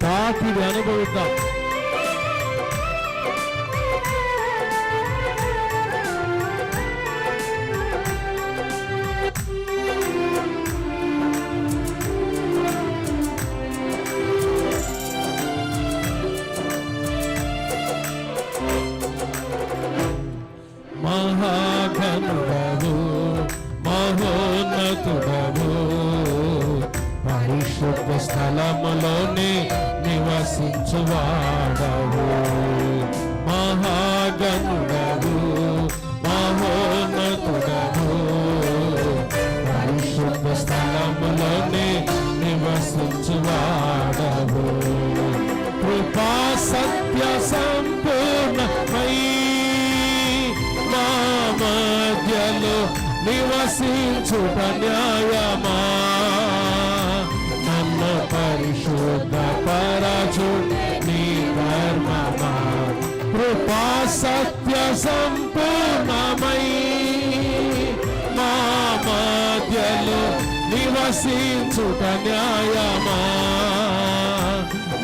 తాకిడి అనుభవిద్దాం. మహాఘనుడవు మహోన్నతుడవు పరిశుద్ధ స్థలములోనే నివసించువాడవు. మహాగణుడవు మహోన్నతుడవు పరిశుద్ధ స్థలములోనే నివసించువాడవు. కృపా సత్య సంపూర్ణమై మా మధ్యలో నివసించుట న్యాయమా? నన్ను పరిశుద్ధ పరచు నీ ధర్మమా? కృపా సత్య సంపూర్ణమై మా మధ్యలో నివసించుట న్యాయమా?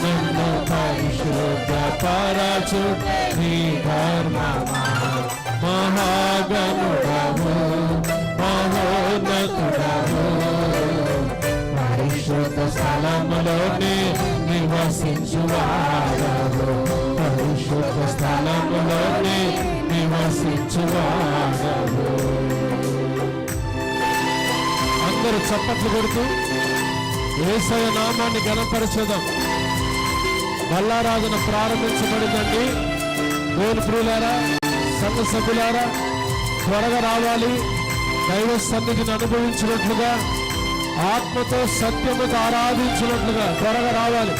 నన్ను పరిశుద్ధ పరచు నీ ధర్మమా? మహాగణుడవు మహోన్నతుడవు పరిశుద్ధ స్థలములోనే నివసించువాడవు. పరిశుద్ధ స్థలములోనే నివసించువాడవు. అందరూ చప్పట్లు కొడుతూ యేసయ్య నామాన్ని ఘనపరచుదాం. బల్లారాధన ప్రారంభించబడిందండి. దేవుని ప్రియులారా, సంఘ సభ్యులారా, త్వరగా రావాలి. దైవ సన్నిధిని అనుభవించినట్లుగా, ఆత్మతో సత్యముతో ఆరాధించినట్లుగా త్వరగా రావాలి.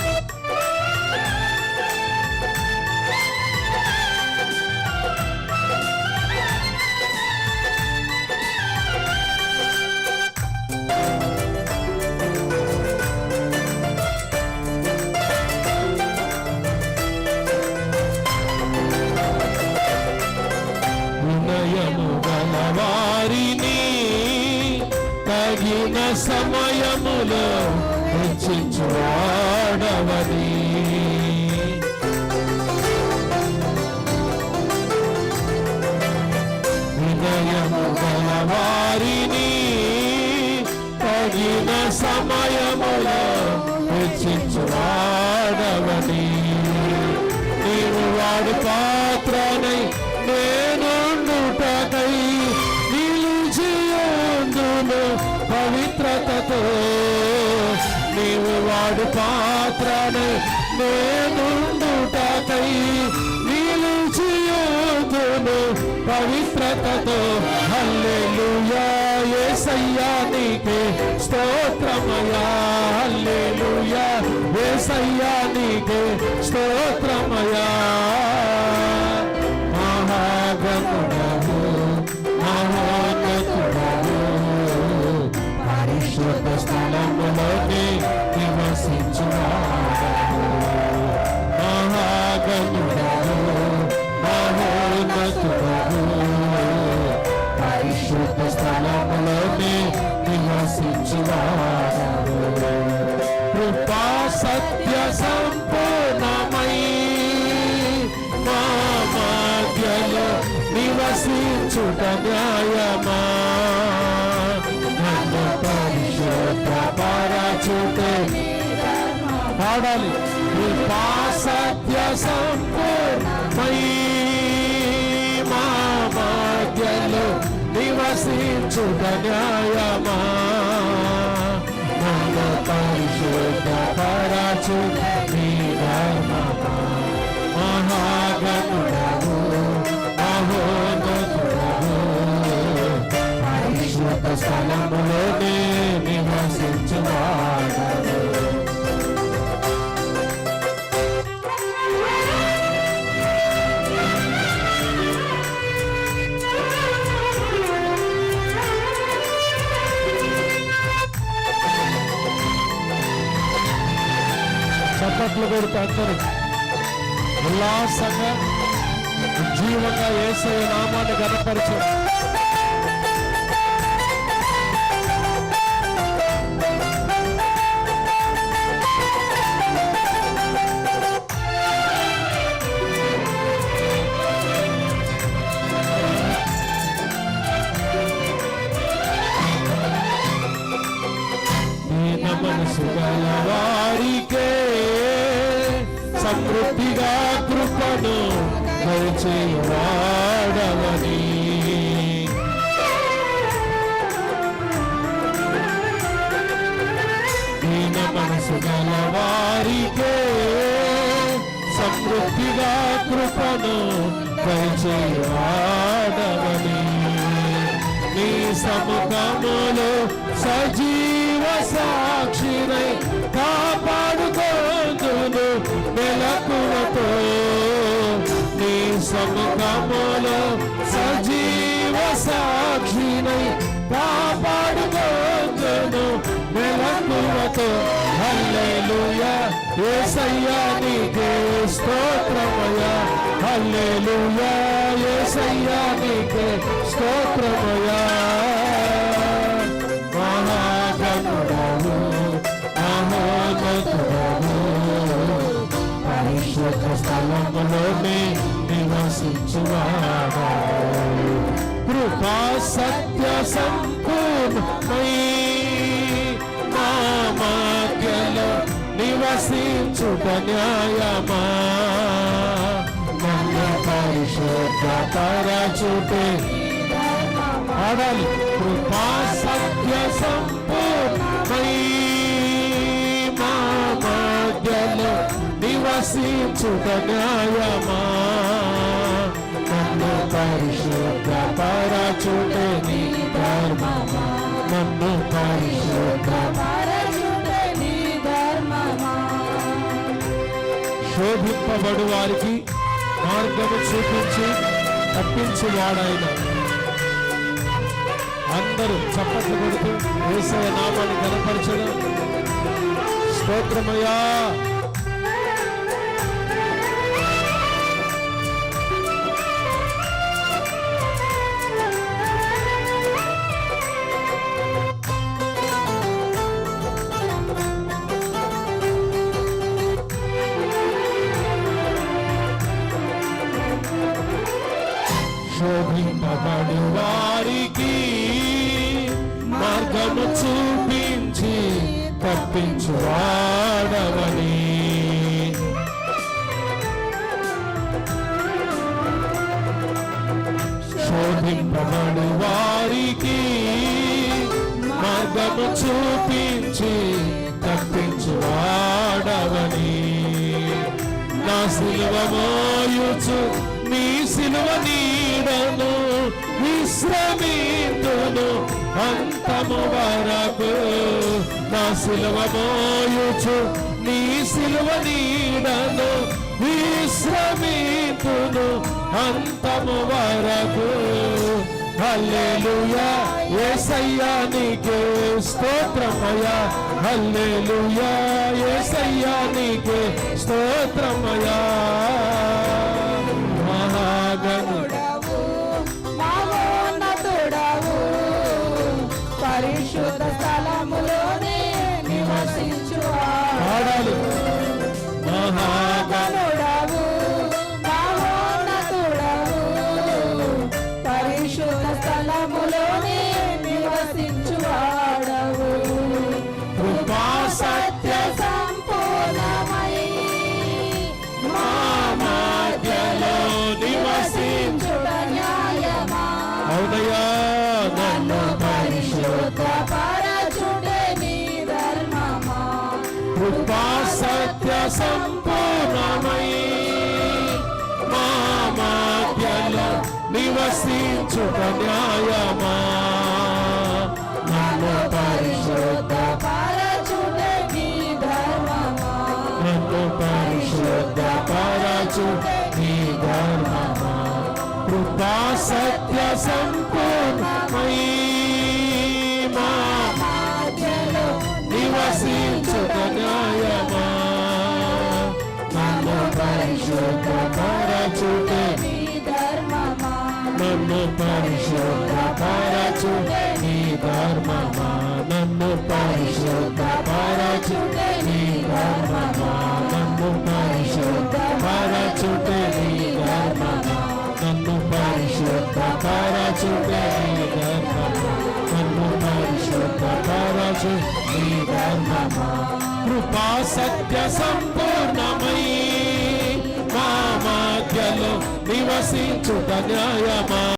వారిని తగిన సమయములో హెచ్చించువాడవని, వినయము గల వారిని తగిన సమయములో హెచ్చించువాడవని, నీవు వాడు పాత్రనై నేనుండుటకై నిలిచియుందును పవిత్రతతో. నీవు వాడు పాత్రనై నేనుండుటకై నిలిచియుందును పవిత్రతతో. హల్లెలూయా యేసయ్యా నీకే స్తోత్రమయా. హల్లెలూయా యేసయ్యా నీకే స్తోత్రమయా. మహాగణుడవు మహోన్నతుడవు పరిశుద్ధ స్థలములోనే నివసించువాడవు. మహాగణుడవు మహోన్నతుడవు పరిశుద్ధ స్థలములోనే నివసించువాడవు. కృపా సత్య సంపూర్ణమై మా మధ్యలో నివసించుట న్యాయమా? నన్ను పరిశుద్ధ పరచుటే పాడాలి. కృపా సత్య సంపూర్ణమై మా మధ్యలో నివసించుట న్యాయమా? నన్ను పరిశుద్ధ పరచుటే నీ ధర్మమా? మహాగణుడవు మహోన్నతుడవు పరిశుద్ధ స్థలములోనే నివసించువాడవు. చప్పట్లు కొడుతూ అందరూ ఉల్లాసంగా ఉజ్జీవంగా యేసయ్య నామాన్ని ఘనపరచు. గల వారికే సమృద్ధిగా కృపను దయచేవాడవని. దీన మనసు గల వారికే సమృద్ధిగా కృపను దయచేవాడవని. నీ సముఖములో సజీవ సాక్షినై కాపాడుకోదును మెలకువతో. నీ సముఖములో సజీవ సాక్షినై కాపాడుకోదును మెలకువతో. హల్లెలూయా యేసయ్యా నీకే స్తోత్రమయ్యా. హల్లెలూయా యేసయ్యా నీకే స్తోత్రమయ్యా. మహాగణుడవు మహోన్నతుడవు పరిశుద్ధ స్థలములోనే నివసించువాడా. కృపా సత్య సంపూర్ణమై మా మధ్యలో నివసించుట న్యాయమా. నన్ను పరిశుద్ధ పరచుటే ఆడాలి. కృపా సత్య సంపూర్ణమై మా మధ్యలో నివసించుట న్యాయమా. నన్ను పరిశుద్ధ పరచుటే నీ ధర్మమా. నన్ను పరిశుద్ధ పరచుటే నీ ధర్మమా. శోభింపబడు వారికి మార్గము చూపించి తప్పించువాడాయన. అందరూ చప్పట్లు కొడుతూ యేసయ్య నామాన్ని ఘనపరచడం. స్తోత్రమయ్యా. శోభింపబడు వారికి మార్గము చూపించి తప్పించువాడవని. శోభింపబడు వారికి మార్గము చూపించి తప్పించువాడవని. నా సిలువ మోయుచు నీ సిలువ నీడను విశ్రమింతును అంతము వరకు. నా సిలువ మోయుచు నీ సిలువ నీడను విశ్రమింతును అంతము వరకు. హల్లెలూయా యేసయ్యా నీకే స్తోత్రమయ్యా. హల్లెలూయా యేసయ్యా నీకే స్తోత్రమయ్యా. మహాగణుడవు మహోన్నతుడవు పరిశుద్ధ స్థలములోనే నివసించువాడు. మహాగణుడవు మహోన్నతుడవు పరిశుద్ధ స్థలములోనే నివసించువాడవు. కృపా సత్య సంపూర్ణమై మా మధ్యలో నివసించుట న్యాయమా. అవునయ్యా. నన్ను పరిశుద్ధ పరచుటే నీ ధర్మమా. కృపా సత్య సంపూర్ణమై మా మధ్యలో నివసించుట న్యాయమా. నన్ను పరిశుద్ధ పరచుటే నీ ధర్మమా. నన్ను పరిశుద్ధ పరచుటే నీ ధర్మమా. కృపా సత్య సంపూర్ణమై మా మధ్యలో నివసించుట న్యాయమా. నన్ను పరిశుద్ధ పరచుటే నీ ధర్మమా. నన్ను పరిశుద్ధ పరచుటే నీ ధర్మమా. నన్ను పరిశుద్ధ పరచుటే నీ ధర్మమా. నన్ను పరిశుద్ధ పరచుటే నీ ధర్మమా. నన్ను పరిశుద్ధ పరచుటే నీ ధర్మమా. నన్ను పరిశుద్ధ పరచు నీ ధర్మమా. కృపా సత్య సంపూర్ణమై మా మధ్యలో నివసించుట న్యాయమా.